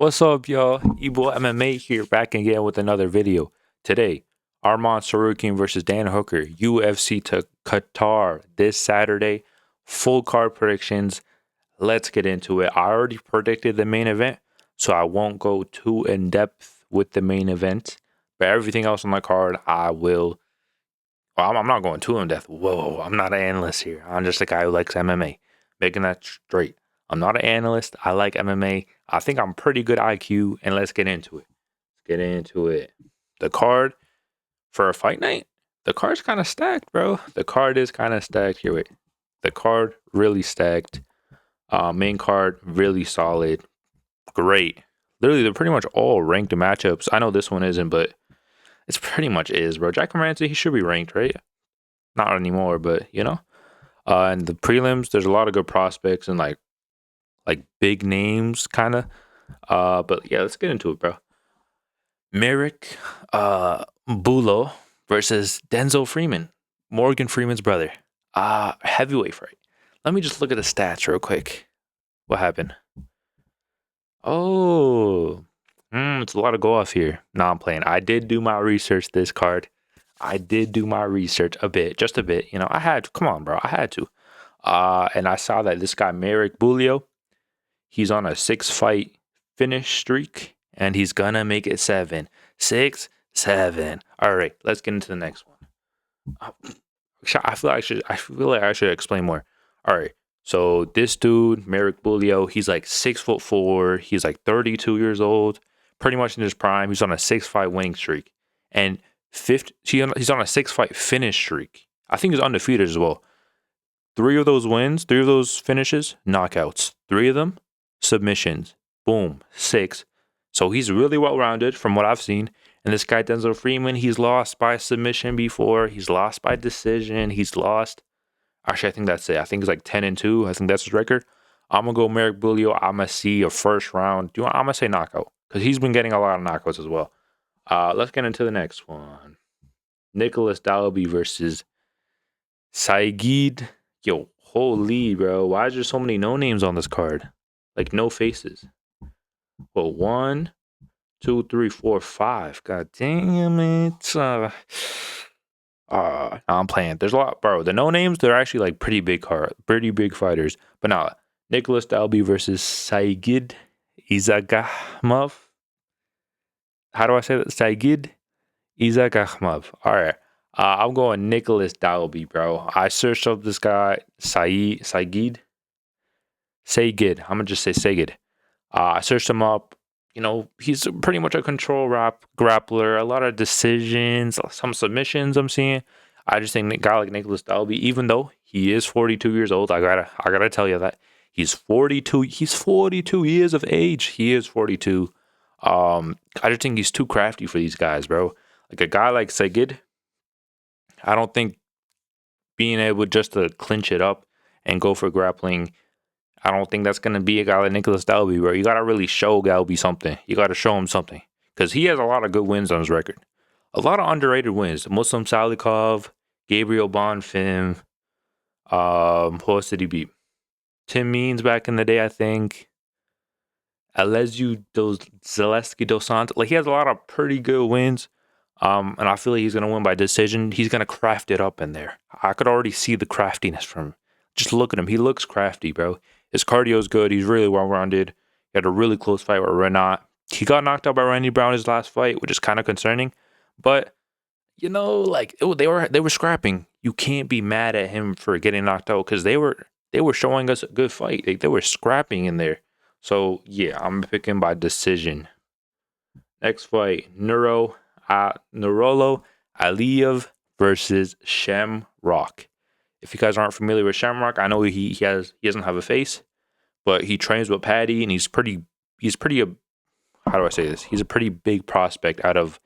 What's up, y'all? IBO MMA here, back again with another video. Today, Arman Tsarukyan versus Dan Hooker, UFC to Qatar this Saturday. Full card predictions. Let's get into it. I already predicted the main event, so I won't go too in depth with the main event. But everything else on the card, I will. Well, I'm not going too in depth. Whoa, I'm not an analyst here. I'm just a guy who likes MMA. Making that straight. I'm not an analyst. I like MMA. I think I'm pretty good IQ, and let's get into it. The card for a fight night, the card's kind of stacked, bro. The card is kind of stacked. Here, wait. The card really stacked. Main card really solid. Great. Literally, they're pretty much all ranked matchups. I know this one isn't, but it's pretty much is, bro. Jack Hermanson, he should be ranked, right? Not anymore, but you know. And the prelims, there's a lot of good prospects and like big names, kind of. But yeah, let's get into it, bro. Merrick Bulo versus Denzel Freeman, Morgan Freeman's brother. Heavyweight fight. Let me just look at the stats real quick. What happened? Oh, it's a lot of go off here. Nah, I'm playing. I did do my research this card. I did do my research a bit, just a bit. You know, I had to. Come on, bro. I had to. And I saw that this guy, Merrick Bulio, he's on a 6-fight finish streak, and he's gonna make it 7. 6, 7. All right, let's get into the next one. I feel like I should explain more. All right, so this dude, Merrick Bulio, he's like 6'4". He's like 32 years old, pretty much in his prime. He's on a 6-fight winning streak, and he's on a 6-fight finish streak. I think he's undefeated as well. 3 of those wins, 3 of those finishes, knockouts. 3 of them, submissions. Boom, 6. So he's really well-rounded from what I've seen. And this guy, Denzel Freeman, he's lost by submission before. He's lost by decision. He's lost. Actually, I think that's it. I think it's like 10-2. I think that's his record. I'm going to go Merrick Bulio. I'm going to see a first round. I'm going to say knockout because he's been getting a lot of knockouts as well. Let's get into the next one. Nicholas Dalby versus Saigid. Yo, holy, bro. Why is there so many no names on this card? Like, no faces. Well, 1, 2, 3, 4, 5. God damn it. I'm playing. There's a lot, bro. The no names, they're actually like pretty big fighters. But now, Nicholas Dalby versus Saigid Izagahmov. How do I say that? Saigid Izagahmov. All right. I'm going Nicholas Dalby, bro. I searched up this guy, Saigid. I'm going to just say Saigid. I searched him up. You know, he's pretty much a control grappler. A lot of decisions, some submissions I'm seeing. I just think a guy like Nicholas Dalby, even though he is 42 years old, I gotta tell you that. He's 42. He's 42 years of age. He is 42. I just think he's too crafty for these guys, bro. Like a guy like Saigid, I don't think being able just to clinch it up and go for grappling, I don't think that's going to be a guy like Nicholas Dalby, bro. You got to really show Dalby something. You got to show him something. Because he has a lot of good wins on his record. A lot of underrated wins. Muslim Salikov, Gabriel Bonfim. Who else did he beat? Tim Means back in the day, I think. Zaleski Dos Santos. Like, he has a lot of pretty good wins. And I feel like he's going to win by decision. He's going to craft it up in there. I could already see the craftiness from him. Just look at him. He looks crafty, bro. His cardio is good. He's really well-rounded. He had a really close fight with Renat. He got knocked out by Randy Brown his last fight, which is kind of concerning. But, you know, like, they were scrapping. You can't be mad at him for getting knocked out because they were showing us a good fight. They were scrapping in there. So, yeah, I'm picking by decision. Next fight, Nurolo Aliyev versus Shamrock. If you guys aren't familiar with Shamrock, I know he doesn't have a face, but he trains with Paddy, and he's pretty how do I say this? He's a pretty big prospect out of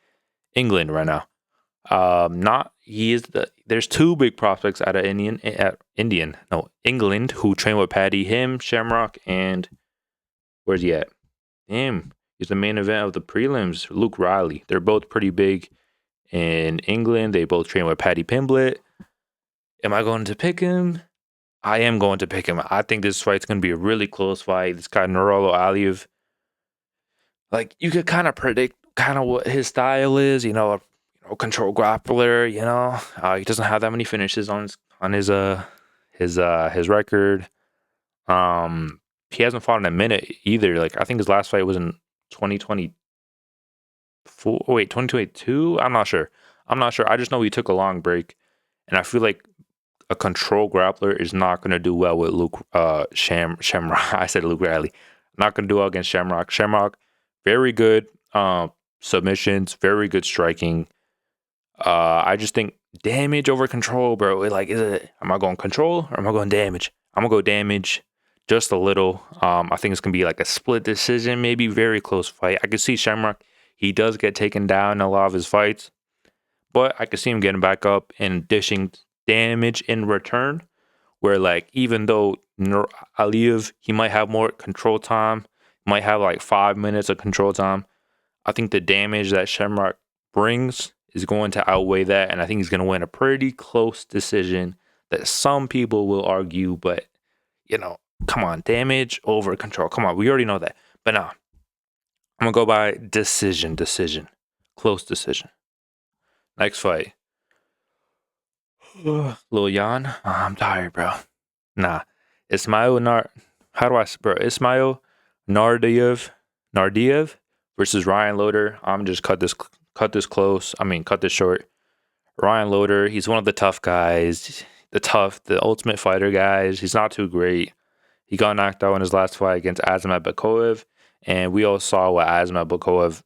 England right now. There's 2 big prospects out of England who train with Paddy, him, Shamrock, and where's he at? Him. He's the main event of the prelims, Luke Ryley. They're both pretty big in England. They both train with Paddy Pimblett. Am I going to pick him? I am going to pick him. I think this fight's going to be a really close fight. This guy, Nurolo Aliyev, like you could kind of predict kind of what his style is. Control grappler. He doesn't have that many finishes on his record. He hasn't fought in a minute either. Like I think his last fight was in 2024. Wait, 2022? I'm not sure. I just know he took a long break, and I feel like a control grappler is not going to do well with Luke Shamrock. I said Luke Riley. Not going to do well against Shamrock. Shamrock, very good submissions, very good striking. I just think damage over control, bro. Am I going control or am I going damage? I'm going to go damage just a little. I think it's going to be like a split decision, maybe very close fight. I could see Shamrock. He does get taken down in a lot of his fights, but I could see him getting back up and dishing damage in return, where like even though Aliyev, he might have more control time, might have like 5 minutes of control time, I think the damage that Shamrock brings is going to outweigh that, and I think he's going to win a pretty close decision that some people will argue, but come on, damage over control. Come on, we already know that. But nah, I'm going to go by decision, close decision. Next fight. Lil Jan, I'm tired, bro. Nah, Ismail Nardiev versus Ryan Loder. I'm just cut this short. Ryan Loder, he's one of the tough guys, the ultimate fighter guys. He's not too great. He got knocked out in his last fight against Azamat Bakoev, and we all saw what Azamat Bakoev,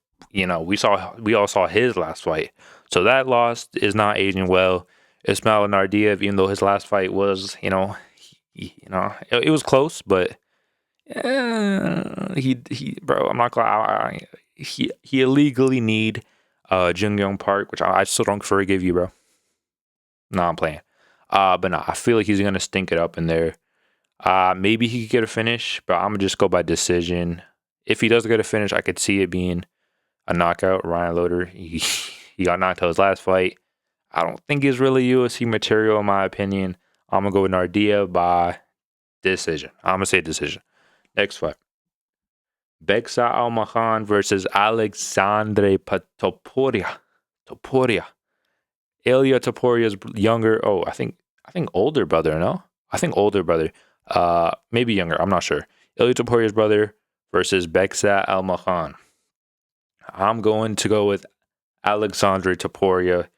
we all saw his last fight. So that loss is not aging well. Ismail Nardiev, even though his last fight was, it was close, but bro, I'm not gonna. He illegally need Jungyoung Park, which I still don't forgive you, bro. No, I'm playing. But no, I feel like he's gonna stink it up in there. Maybe he could get a finish, but I'm gonna just go by decision. If he does get a finish, I could see it being a knockout. Ryan Loder, he got knocked out his last fight. I don't think he's really UFC material in my opinion. I'm gonna go with Nardiev by decision. I'm gonna say decision. Next fight. Beksa Almakhan versus Alexsandre Topuria. Ilya Topuria's younger. Oh, I think older brother. No, I think older brother. Maybe younger. I'm not sure. Ilya Topuria's brother versus Beksa Almakhan. I'm going to go with Alexandre Topuria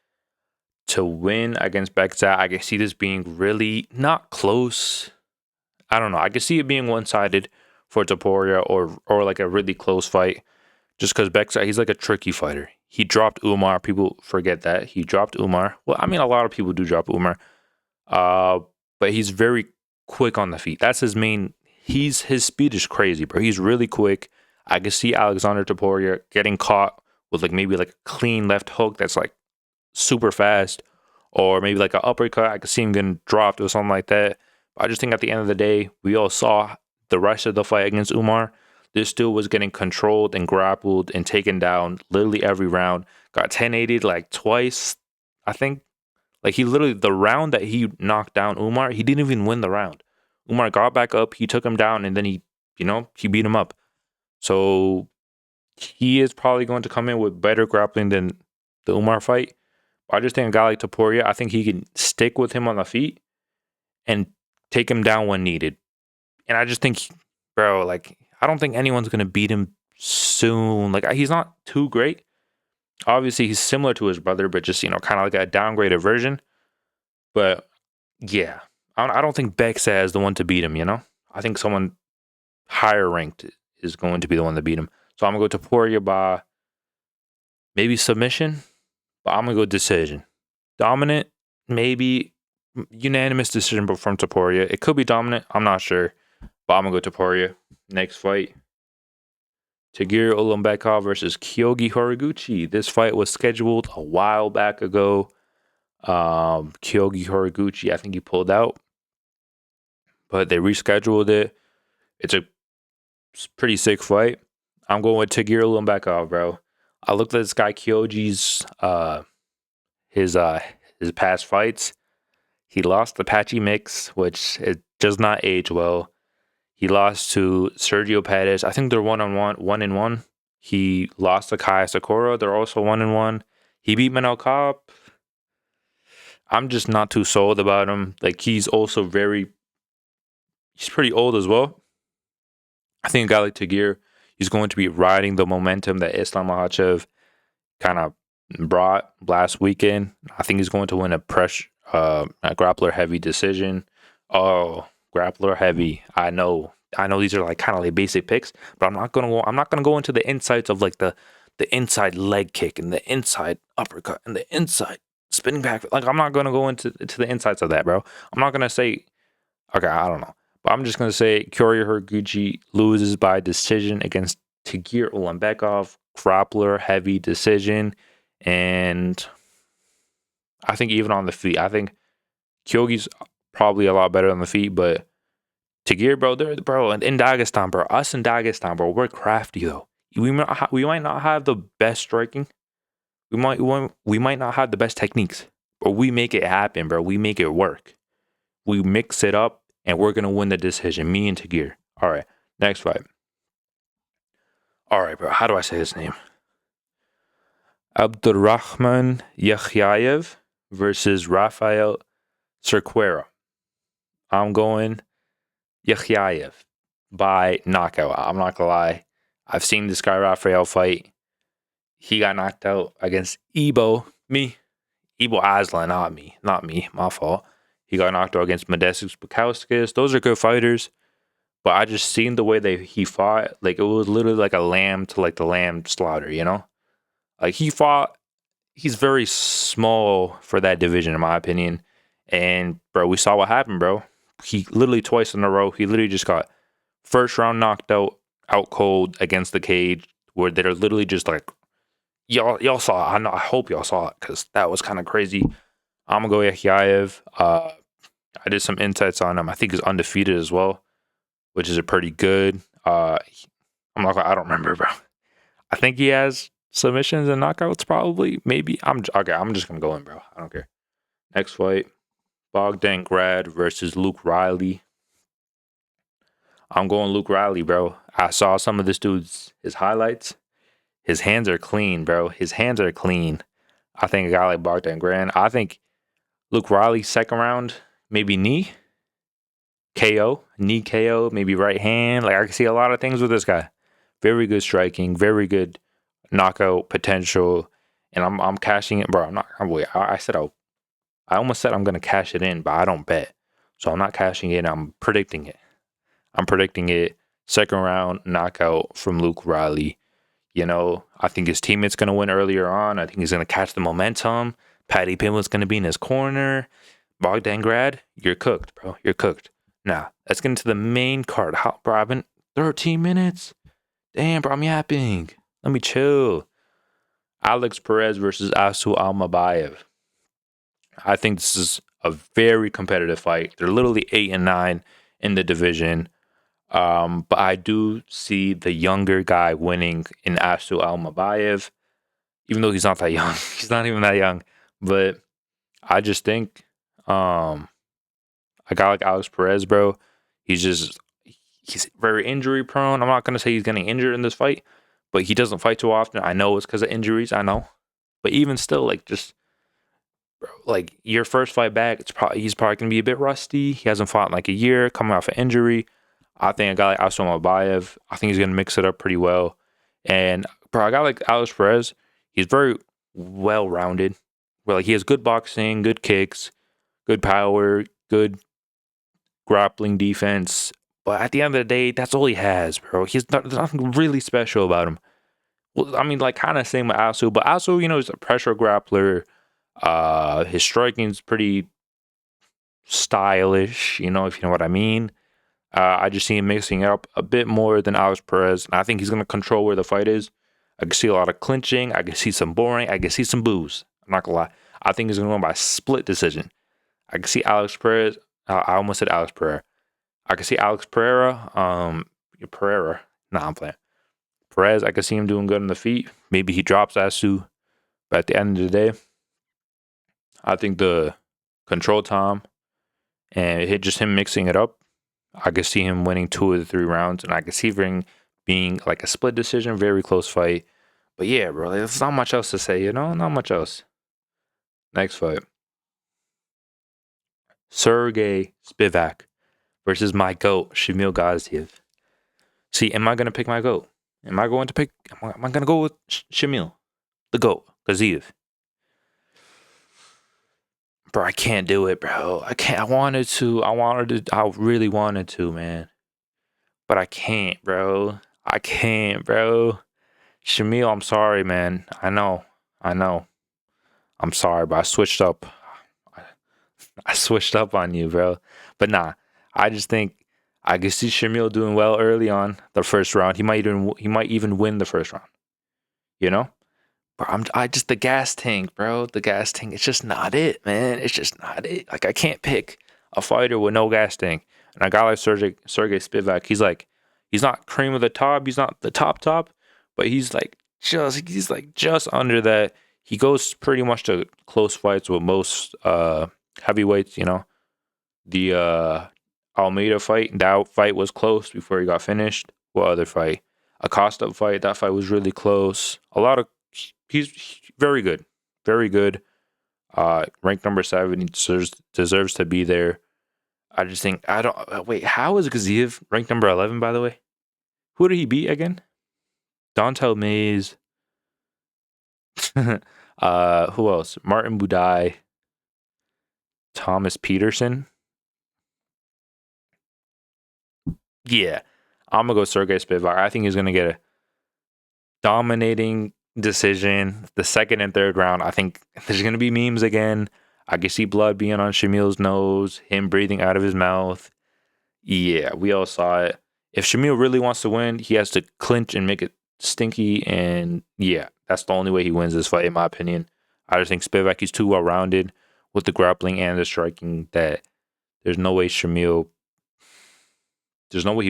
to win against Beksa. I can see this being really not close. I don't know. I can see it being one-sided for Topuria or like a really close fight, just because Beksa, he's like a tricky fighter. He dropped Umar. People forget that. He dropped Umar. Well, I mean, a lot of people do drop Umar. But he's very quick on the feet. That's his main. His speed is crazy, bro. He's really quick. I can see Alexandre Topuria getting caught with maybe a clean left hook that's like super fast, or maybe like an uppercut. I could see him getting dropped or something like that. But I just think at the end of the day, we all saw the rest of the fight against Umar. This dude was getting controlled and grappled and taken down literally every round. Got 1080'd twice, I think. He literally, the round that he knocked down Umar, he didn't even win the round. Umar got back up, he took him down, and then he beat him up. So he is probably going to come in with better grappling than the Umar fight. I just think a guy like Topuria, I think he can stick with him on the feet and take him down when needed. And I just think, bro, I don't think anyone's going to beat him soon. He's not too great. Obviously, he's similar to his brother, but just, kind of like a downgraded version. But, yeah, I don't think Beksa is the one to beat him, I think someone higher ranked is going to be the one to beat him. So I'm going to go Topuria by maybe submission, but I'm going to go decision. Dominant, maybe unanimous decision from Topuria. It could be dominant. I'm not sure. But I'm going to go Topuria. Next fight. Tagir Ulanbekov versus Kyoji Horiguchi. This fight was scheduled a while back ago. Kyoji Horiguchi, I think he pulled out. But they rescheduled it. It's a pretty sick fight. I'm going with Tagir Ulanbekov, bro. I looked at this guy Kyoji's his past fights. He lost the Patchy Mix, which it does not age well. He lost to Sergio Perez. I think they're 1-1. He lost to Kaya Sakura. They're also 1-1. He beat Manel Kape. I'm just not too sold about him. Like, he's pretty old as well. I think a guy like Tagir, he's going to be riding the momentum that Islam Makhachev kind of brought last weekend. I think he's going to win a grappler heavy decision. Oh, grappler heavy. I know these are like kind of like basic picks, but I'm not gonna go into the insights of like the inside leg kick and the inside uppercut and the inside spinning back. Like, I'm not gonna go into the insights of that, bro. I'm not gonna say, okay, I don't know. But I'm just going to say Kyoya Horiguchi loses by decision against Tagir Ulanbekov. Grappler, heavy decision. And I think even on the feet, I think Kyogi's probably a lot better on the feet. But Tagir, bro, in Dagestan, bro. Us in Dagestan, bro, we're crafty, though. We might not have the best striking. We might not have the best techniques. But we make it happen, bro. We make it work. We mix it up. And we're going to win the decision. Me and Tagir. All right. Next fight. All right, bro. How do I say his name? Abdurrahman Yakhyayev versus Rafael Cerqueira. I'm going Yakhyayev by knockout. I'm not going to lie. I've seen this guy Rafael fight. He got knocked out against Ibo Aslan, not me. My fault. He got knocked out against Modestas Bukauskas. Those are good fighters. But I just seen the way he fought. Like, it was literally like a lamb to like the lamb slaughter, you know? Like, he's very small for that division, in my opinion. And, bro, we saw what happened, bro. He literally twice in a row, he literally just got first round knocked out cold against the cage, where they're literally just like, y'all saw it. I hope y'all saw it, because that was kind of crazy. I'm going to go Yakhyayev. I did some insights on him. I think he's undefeated as well, which is a pretty good. I don't remember, bro. I think he has submissions and knockouts, probably. Maybe. I'm just gonna go in, bro. I don't care. Next fight: Bogdan Grad versus Luke Ryley. I'm going Luke Ryley, bro. I saw some of this dude's his highlights. His hands are clean, bro. His hands are clean. I think a guy like Bogdan Grad. I think Luke Ryley second round. Maybe knee KO, maybe right hand. Like, I can see a lot of things with this guy. Very good striking, very good knockout potential. And I'm cashing it, bro. I almost said I'm gonna cash it in, but I don't bet. So I'm not cashing it, I'm predicting it. Second round knockout from Luke Ryley. You know, I think his teammate's gonna win earlier on. I think he's gonna catch the momentum. Paddy Pimblett's gonna be in his corner. Bogdan Grad, you're cooked, bro. You're cooked. Now, let's get into the main card. Bro, I've been 13 minutes. Damn, bro, I'm yapping. Let me chill. Alex Perez versus Asu Almabayev. I think this is a very competitive fight. They're literally 8-9 in the division. But I do see the younger guy winning in Asu Almabayev, even though he's not that young. He's not even that young. But I just think a guy like Alex Perez, bro, he's very injury prone. I'm not going to say he's getting injured in this fight, but he doesn't fight too often. I know it's because of injuries. I know. But even still, like, just, bro, like, your first fight back, he's probably going to be a bit rusty. He hasn't fought in like a year, coming off an injury. I think a guy like Asu Almabayev, I think he's going to mix it up pretty well. And, bro, a guy like Alex Perez, he's very well-rounded. Where, like, he has good boxing, good kicks, good power, good grappling defense. But at the end of the day, that's all he has, bro. There's nothing really special about him. Well, I mean, like, kind of same with Asu. But Asu, you know, is a pressure grappler. His striking's pretty stylish, you know, if you know what I mean. I just see him mixing it up a bit more than Alex Perez. And I think he's going to control where the fight is. I can see a lot of clinching. I can see some boring. I can see some boos. I'm not going to lie. I think he's going to win by split decision. I can see Alex Perez. I almost said Alex Pereira. I can see Alex Pereira. Nah, I'm playing. Perez, I can see him doing good on the feet. Maybe he drops Asu. But at the end of the day, I think the control time and just him mixing it up, I could see him winning 2 of the 3 rounds. And I could see him being like a split decision, very close fight. But yeah, bro, there's not much else to say, not much else. Next fight. Sergey Spivak versus my GOAT, Shamil Gaziev. See, am I going to pick my GOAT? Am I going to go with Shamil, the GOAT, Gaziev? Bro, I can't do it, bro. I can't. I really wanted to, man. But I can't, bro. Shamil, I'm sorry, man. I know. I'm sorry, but I switched up. I switched up on you, bro. But nah, I just think I can see Shamil doing well early on the first round. He might even win the first round. Bro, I just the gas tank, bro. The gas tank. It's just not it, man. It's just not it. Like I can't pick a fighter with no gas tank. And a guy like Sergey Spivak, he's not cream of the top. He's not the top, but he's like just under that. He goes pretty much to close fights with most heavyweights. The Almeida fight. That fight was close before he got finished. What other fight? Acosta fight. That fight was really close. He's very good. Very good. Ranked number 7. He deserves to be there. I just think wait, how is Gaziev ranked number 11, by the way? Who did he beat again? Dontel Mays. Who else? Martin Budai. Thomas Peterson. Yeah. I'm gonna go Sergey Spivak. I think he's gonna get a dominating decision. The second and third round, I think there's gonna be memes again. I can see blood being on Shamil's nose, him breathing out of his mouth. Yeah, we all saw it. If Shamil really wants to win, he has to clinch and make it stinky. And yeah, that's the only way he wins this fight, in my opinion. I just think Spivak is too well rounded with the grappling and the striking that there's no way he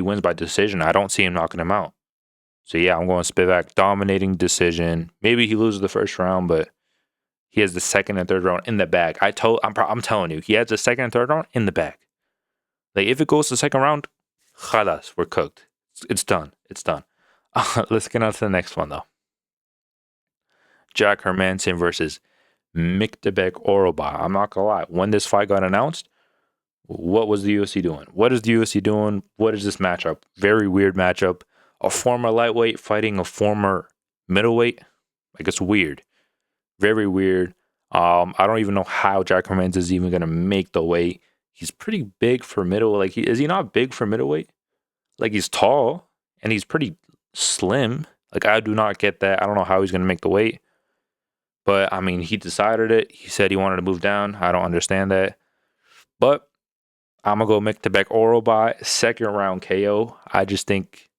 wins by decision. I don't see him knocking him out. So yeah, I'm going Spivak, dominating decision. Maybe he loses the first round, but he has the second and third round in the bag. I'm telling you, he has the second and third round in the bag. Like if it goes to the second round, khalas, we're cooked. It's done. Let's get on to the next one though. Jack Hermanson versus Miktabek Oroba. I'm not gonna lie. When this fight got announced, what was the UFC doing? What is the UFC doing? What is this matchup? Very weird matchup. A former lightweight fighting a former middleweight. Like it's weird. Very weird. I don't even know how Jack Hermanson is even gonna make the weight. He's pretty big for middleweight. Is he not big for middleweight? Like he's tall and he's pretty slim. Like I do not get that. I don't know how he's gonna make the weight. But I mean, he decided it. He said he wanted to move down. I don't understand that. But I'm gonna go Miktabek Oroba, second round KO. I just think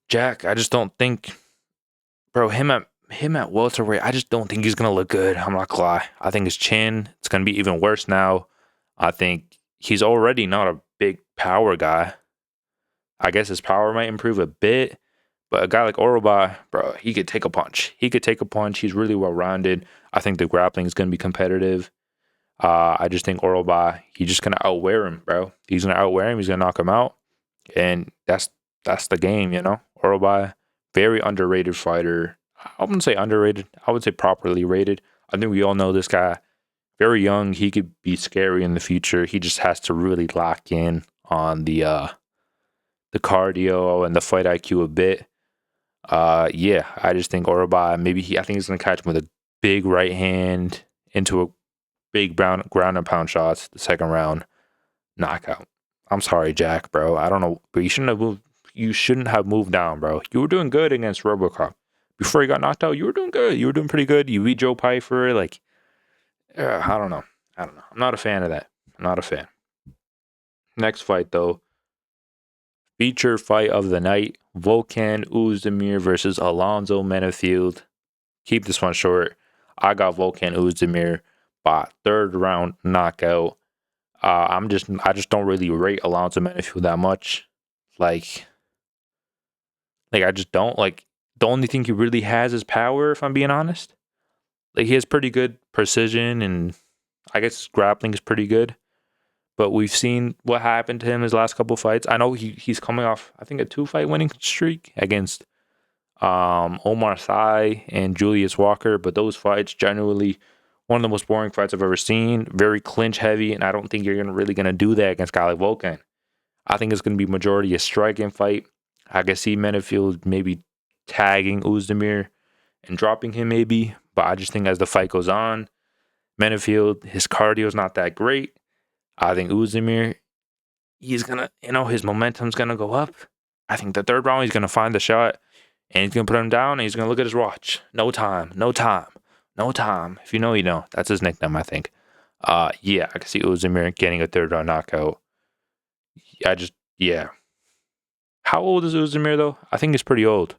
Jack. I just don't think, bro. Him at welterweight. I just don't think he's gonna look good. I'm not gonna lie. I think his chin. It's gonna be even worse now. I think he's already not a big power guy. I guess his power might improve a bit, but a guy like Oroba, bro, he could take a punch. He's really well rounded. I think the grappling is gonna be competitive. I just think Oroba, he's just gonna outwear him, bro. He's gonna outwear him. He's gonna knock him out, and that's the game, Oroba, very underrated fighter. I wouldn't say underrated. I would say properly rated. I think we all know this guy. Very young. He could be scary in the future. He just has to really lock in on the cardio and the fight IQ a bit. Yeah, I just think Oroba, I think he's gonna catch him with a big right hand into a big ground and pound shots. The second round knockout. I'm sorry, Jack, bro. I don't know, but you shouldn't have moved down, bro. You were doing good against RoboCop. Before he got knocked out, you were doing good. You were doing pretty good. You beat Joe Pyfer. Like, I don't know. I'm not a fan of that. I'm not a fan. Next fight, though. Feature fight of the night. Volkan Oezdemir versus Alonzo Menefield. Keep this one short. I got Volkan Oezdemir by third round knockout. I just don't really rate Alonzo Menefield that much. Like I just don't. Like, the only thing he really has is power, if I'm being honest. Like, he has pretty good precision, and I guess his grappling is pretty good. but we've seen what happened to him his last couple fights. I know he's coming off, I think, a 2-fight winning streak against Omar Sy and Julius Walker, but those fights generally one of the most boring fights I've ever seen. Very clinch heavy, and I don't think you're really gonna do that against a guy like Volkan. I think it's gonna be majority a striking fight. I can see Menafield maybe tagging Oezdemir and dropping him maybe, but I just think as the fight goes on, Menafield, his cardio is not that great. I think Oezdemir, he's gonna, his momentum's gonna go up. I think the third round he's gonna find the shot and he's gonna put him down and he's gonna look at his watch. No time, no time, no time. If you know, you know. That's his nickname, I think. Yeah, I can see Oezdemir getting a third round knockout. Yeah. How old is Oezdemir though? I think he's pretty old.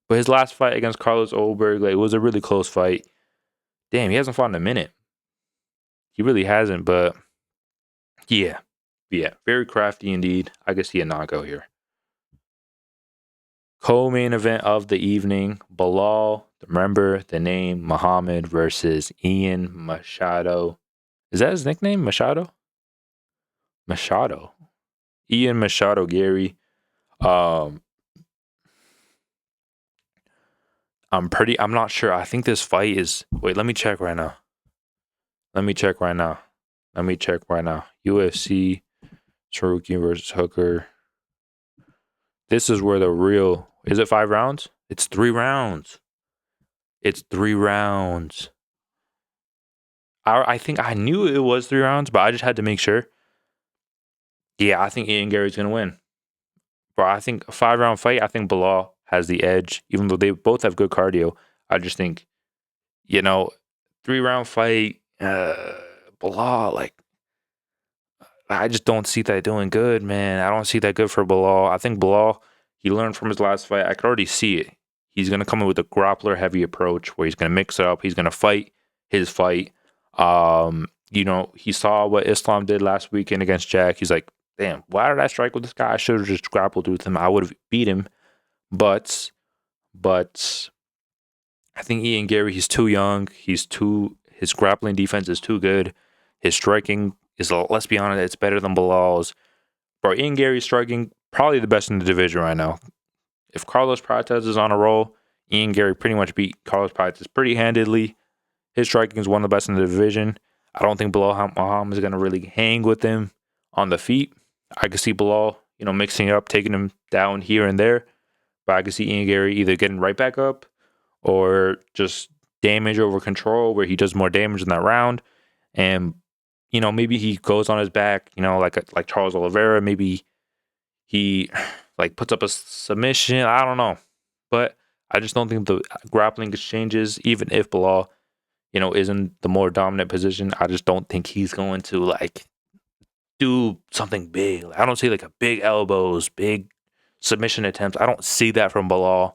But his last fight against Carlos Oberg, it was a really close fight. Damn, he hasn't fought in a minute. He really hasn't, but yeah, very crafty indeed. I can see a knockout here. Co-main event of the evening, Belal, remember the name, Muhammad versus Ian Machado. Is that his nickname, Machado? Machado. Ian Machado, Garry. I'm not sure. I think this fight is, wait, let me check right now. UFC Tsarukyan versus Hooker. This is where the real, is it 5 rounds? It's 3 rounds. I think I knew it was 3 rounds, but I just had to make sure. Yeah, I think Ian Garry's going to win. But I think a 5-round fight, I think Belal has the edge, even though they both have good cardio. I just think, 3-round fight, Belal, I just don't see that doing good, man. I don't see that good for Belal. I think Belal, he learned from his last fight. I could already see it. He's going to come in with a grappler-heavy approach where he's going to mix it up. He's going to fight his fight. He saw what Islam did last weekend against Jack. He's like, damn, why did I strike with this guy? I should have just grappled with him. I would have beat him. But I think Ian Garry, he's too young. His grappling defense is too good. His striking is, let's be honest, it's better than Belal's. Bro, Ian Garry's striking, probably the best in the division right now. If Carlos Prates is on a roll, Ian Garry pretty much beat Carlos Prates pretty handedly. His striking is one of the best in the division. I don't think Belal Muhammad is going to really hang with him on the feet. I could see Belal, mixing up, taking him down here and there. But I could see Ian Garry either getting right back up or just damage over control where he does more damage in that round. And, maybe he goes on his back, like Charles Oliveira. Maybe he puts up a submission. I don't know. But I just don't think the grappling exchanges, even if Belal, is in the more dominant position, I just don't think he's going to do something big. I don't see a big elbows, big submission attempts. I don't see that from Belal.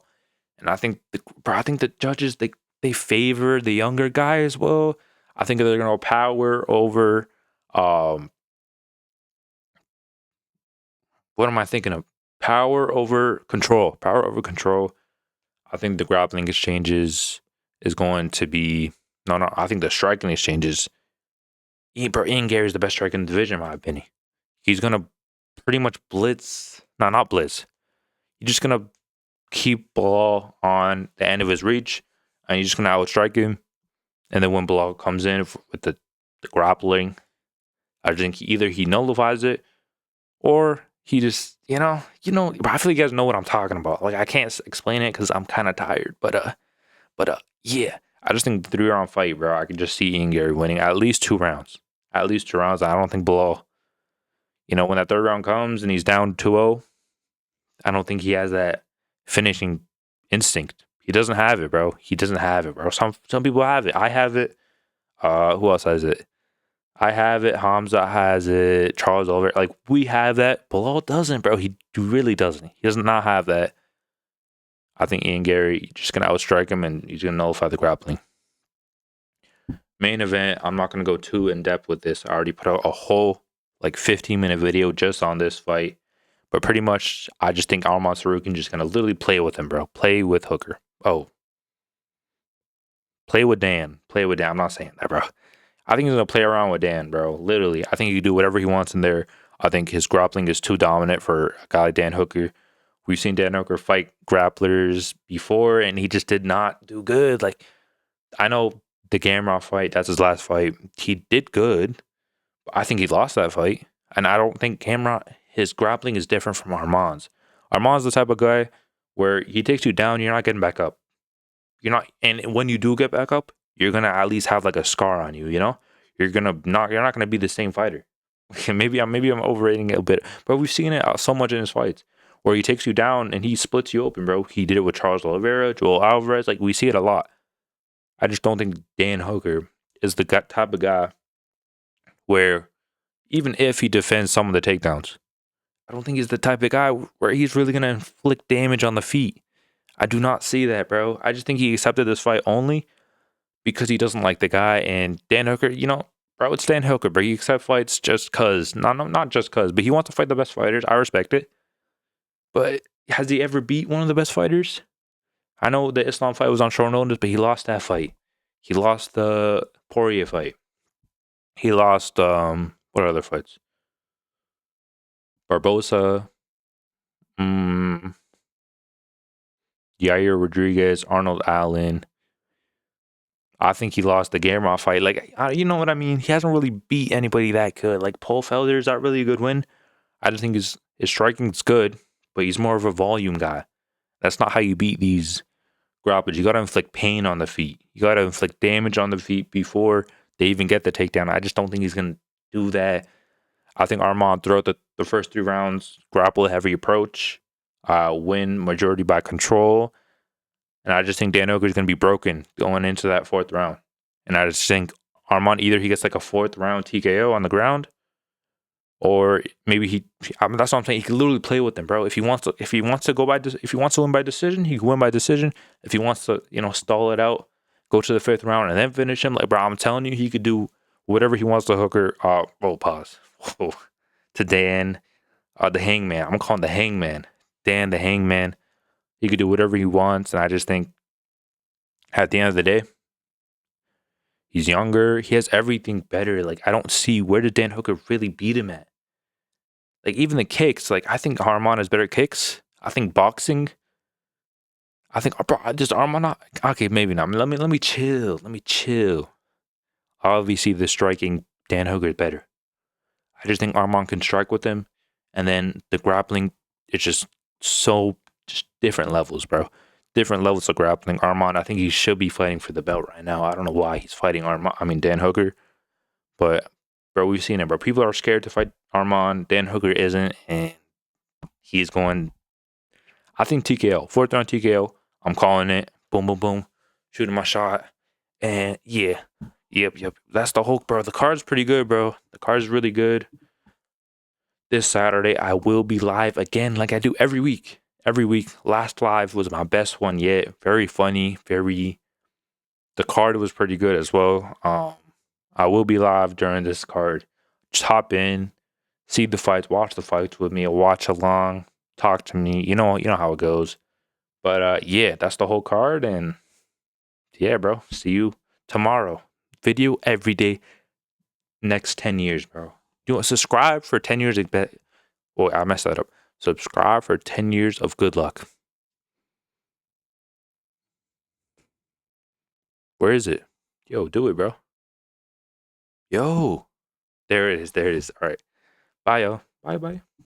And I think the judges, they favor the younger guy as well. I think they're going to power over what am I thinking of? Power over control. I think the grappling exchanges is going to be I think the striking exchanges, Ian Garry is the best striker in the division, in my opinion. He's going to pretty much blitz. No, not blitz. He's just going to keep Belal on the end of his reach, and he's just going to outstrike him. And then when Belal comes in with the grappling, I think either he nullifies it or he just, I feel like you guys know what I'm talking about. I can't explain it because I'm kind of tired. But yeah. I just think the 3-round fight, bro, I can just see Ian Garry winning at least 2 rounds. I don't think Belal, when that 3rd round comes and he's down 2-0, I don't think he has that finishing instinct. He doesn't have it, bro. Some people have it. I have it. Who else has it? I have it. Hamza has it. Charles Oliver. We have that. Belal doesn't, bro. He really doesn't. He does not have that. I think Ian Garry just going to outstrike him and he's going to nullify the grappling. Main event, I'm not going to go too in-depth with this. I already put out a whole 15-minute video just on this fight. But pretty much, I just think Arman Tsarukyan just going to literally play with him, bro. Play with Hooker. Oh. Play with Dan. I'm not saying that, bro. I think he's gonna play around with Dan, bro. Literally, I think he can do whatever he wants in there. I think his grappling is too dominant for a guy like Dan Hooker. We've seen Dan Hooker fight grapplers before, and he just did not do good. Like, I know the Gamrot fight, that's his last fight. He did good. But I think he lost that fight. And I don't think Gamrot, his grappling is different from Arman's. Arman's the type of guy where he takes you down, you're not getting back up. You're not, and when you do get back up, you're gonna at least have like a scar on you, you know? You're not gonna be the same fighter. maybe I'm overrating it a bit, but we've seen it so much in his fights where he takes you down and he splits you open, bro. He did it with Charles Oliveira, Joel Alvarez. Like, we see it a lot. I just don't think Dan Hooker is the type of guy where even if he defends some of the takedowns, I don't think he's the type of guy where he's really gonna inflict damage on the feet. I do not see that, bro. I just think he accepted this fight only because he doesn't like the guy. And Dan Hooker, you know, bro, it's Dan Hooker, bro. He accepts fights just cause, not just cause, but he wants to fight the best fighters. I respect it. But has he ever beat one of the best fighters? I know the Islam fight was on short notice, but he lost that fight. He lost the Poirier fight. He lost what other fights? Barbosa, Yair Rodriguez, Arnold Allen. I think he lost the Gamrot fight. Like, you know what I mean? He hasn't really beat anybody that good. Like, Paul Felder is not really a good win. I just think his striking's good, but he's more of a volume guy. That's not how you beat these grapplers. You got to inflict pain on the feet. You got to inflict damage on the feet before they even get the takedown. I just don't think he's going to do that. I think Arman, throughout the first 3 rounds, grapple heavy approach, win majority by control. And I just think Dan Hooker is going to be broken going into that 4th round. And I just think Arman, either he gets like a 4th round TKO on the ground, or maybe that's what I'm saying. He can literally play with them, bro. If he wants to win by decision, he can win by decision. If he wants to, stall it out, go to the 5th round and then finish him, like, bro, I'm telling you, he could do whatever he wants to Hooker. Pause. To Dan, the Hangman. I'm calling the Hangman. Dan, the Hangman. He could do whatever he wants, and I just think at the end of the day, he's younger. He has everything better. Like, I don't see where did Dan Hooker really beat him at. Like, even the kicks, like, I think Arman has better kicks. I think boxing. I think, bro, just Arman not. Okay, maybe not. Let me chill. Let me chill. Obviously, the striking, Dan Hooker is better. I just think Arman can strike with him, and then the grappling, it's just different levels, bro. Different levels of grappling. Arman, I think he should be fighting for the belt right now. I don't know why he's fighting Dan Hooker, but bro, we've seen it, bro. People are scared to fight Arman. Dan Hooker isn't, and he's going. I think TKO, 4th round TKO. I'm calling it. Boom, boom, boom. Shooting my shot, and yeah. Yep. That's the Hulk, bro. The card's pretty good, bro. The card's really good. This Saturday, I will be live again like I do every week. Every week. Last live was my best one yet. Very funny. The card was pretty good as well. I will be live during this card. Just hop in, see the fights, watch the fights with me, watch along, talk to me. You know how it goes. But yeah, that's the whole card. And yeah, bro. See you tomorrow. Video every day. Next 10 years, bro. You want to subscribe for 10 years? Oh, I messed that up. Subscribe for 10 years of good luck. Where is it? Yo, do it, bro. Yo. There it is. All right. Bye, yo. Bye.